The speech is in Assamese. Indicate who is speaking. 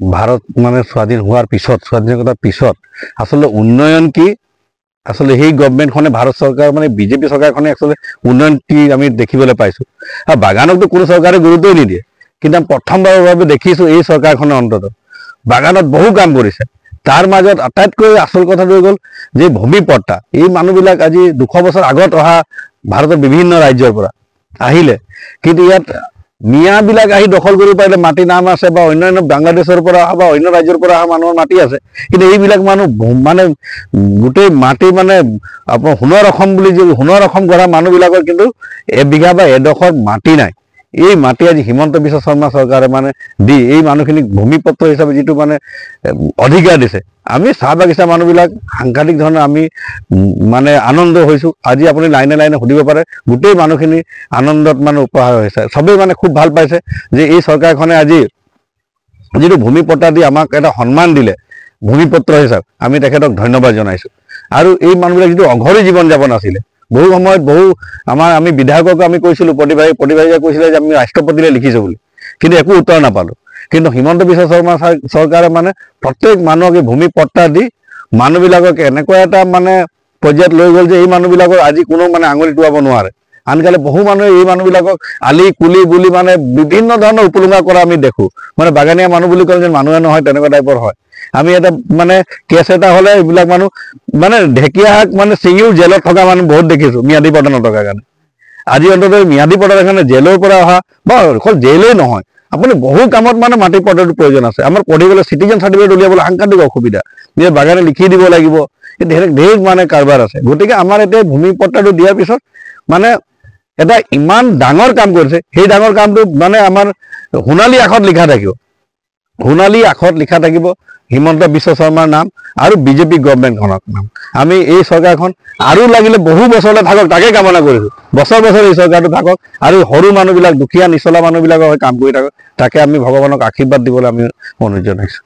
Speaker 1: ভাৰত মানে স্বাধীন হোৱাৰ পিছত স্বাধীনতাৰ পিছত আচলতে উন্নয়ন কি আচলতে সেই গভৰ্ণমেণ্টখনে ভাৰত চৰকাৰ মানে বিজেপি চৰকাৰখনে আচলতে উন্নয়ন কি আমি দেখিবলৈ পাইছোঁ। আৰু বাগানকতো কোনো চৰকাৰে গুৰুত্বই নিদিয়ে, কিন্তু আমি প্ৰথমবাৰৰ বাবে দেখিছোঁ এই চৰকাৰখনে অন্তত বাগানত বহু কাম কৰিছে। তাৰ মাজত আটাইতকৈ আচল কথাটো হৈ গ'ল যে ভূমিপট্টা, এই মানুহবিলাক আজি 200 বছৰ আগত অহা ভাৰতৰ বিভিন্ন ৰাজ্যৰ পৰা আহিলে, কিন্তু ইয়াত মিয়াবিলাক আহি দখল কৰিব পাৰিলে। মাটি নাম আছে বা অন্যান্য বাংলাদেশৰ পৰা অহা বা অন্য ৰাজ্যৰ পৰা অহা মানুহৰ মাটি আছে, কিন্তু এইবিলাক মানুহ মানে গোটেই মাটি মানে আপোনাৰ সোণৰ অসম বুলি যে সোণৰ অসম গঢ়া মানুহবিলাকৰ কিন্তু এবিঘা বা এডোখৰ মাটি নাই। এই মাটি আজি হিমন্ত বিশ্ব শৰ্মা চৰকাৰে মানে দি এই মানুহখিনিক ভূমিপত্ৰ হিচাপে যিটো মানে অধিকাৰ দিছে, আমি চাহ বাগিচা মানুহবিলাক সাংঘাতিক ধৰণে আমি মানে আনন্দ হৈছোঁ। আজি আপুনি লাইনে লাইনে সুধিব পাৰে, গোটেই মানুহখিনি আনন্দত মানে উপহাৰ হৈছে। চবেই মানে খুব ভাল পাইছে যে এই চৰকাৰখনে আজি যিটো ভূমিপট্টা দি আমাক এটা সন্মান দিলে ভূমিপত্ৰ হিচাপে, আমি তেখেতক ধন্যবাদ জনাইছোঁ। আৰু এই মানুহবিলাক যিটো অঘৰী জীৱন যাপন আছিলে, বহু সময়ত আমি বিধায়ককো আমি কৈছিলোঁ, প্ৰতিবাদীয়ে কৈছিলে যে আমি ৰাষ্ট্ৰপতিলৈ লিখিছোঁ বুলি, কিন্তু একো উত্তৰ নাপালোঁ। কিন্তু হিমন্ত বিশ্ব শৰ্মা চৰকাৰে মানে প্ৰত্যেক মানুহক এই ভূমিপট্টা দি মানুহবিলাকক এনেকুৱা এটা মানে পৰ্যায়ত লৈ গ'ল যে এই মানুহবিলাকৰ আজি কোনো মানে আঙুলি টোৱাব নোৱাৰে। আনকালে বহু মানুহে এই মানুহবিলাকক আলি কুলি বুলি মানে বিভিন্ন ধৰণৰ উপলুঙা কৰা আমি দেখোঁ। মানে বাগানীয়া মানুহ বুলি ক'লে যে মানুহে নহয় তেনেকুৱা টাইপৰ হয়। আমি এটা মানে কেছ এটা হ'লে এইবিলাক মানুহ মানে ঢেকীয়া শাক মানে ছিঙিও জেলত থকা মানুহ বহুত দেখিছোঁ ম্যাদী পট্টা নথকাৰ কাৰণে। আজি অন্তত ম্যাদী পট্টাৰ কাৰণে জেলৰ পৰা অহা বা অকল জেলেই নহয়, আপুনি বহু কামত মানে মাটি পট্টাটোৰ প্ৰয়োজন আছে। আমাৰ পঢ়িবলৈ চিটিজেন চাৰ্টিফিকেট উলিয়াবলৈ সাংঘাতিক অসুবিধা, যে বাগানে লিখি দিব লাগিব, ঢেৰ মানে কাৰবাৰ আছে। গতিকে আমাৰ এতিয়া ভূমিপট্টাটো দিয়াৰ পিছত মানে এটা ইমান ডাঙৰ কাম কৰিছে, সেই ডাঙৰ কামটো মানে আমাৰ সোণালী আখৰত লিখা থাকিব, সোণালী আখৰত লিখা থাকিব হিমন্ত বিশ্ব শৰ্মাৰ নাম আৰু বিজেপি গভৰ্ণমেণ্টখনৰ নাম। আমি এই চৰকাৰখন আৰু লাগিলে বহু বছৰলৈ থাকক তাকে কামনা কৰিছোঁ, বছৰ বছৰ এই চৰকাৰটো থাকক আৰু সৰু মানুহবিলাক দুখীয়া নিচলা মানুহবিলাকৰ হৈ কাম কৰি থাকক, তাকে আমি ভগৱানক আশীৰ্বাদ দিবলৈ আমি অনুৰোধ জনাইছোঁ।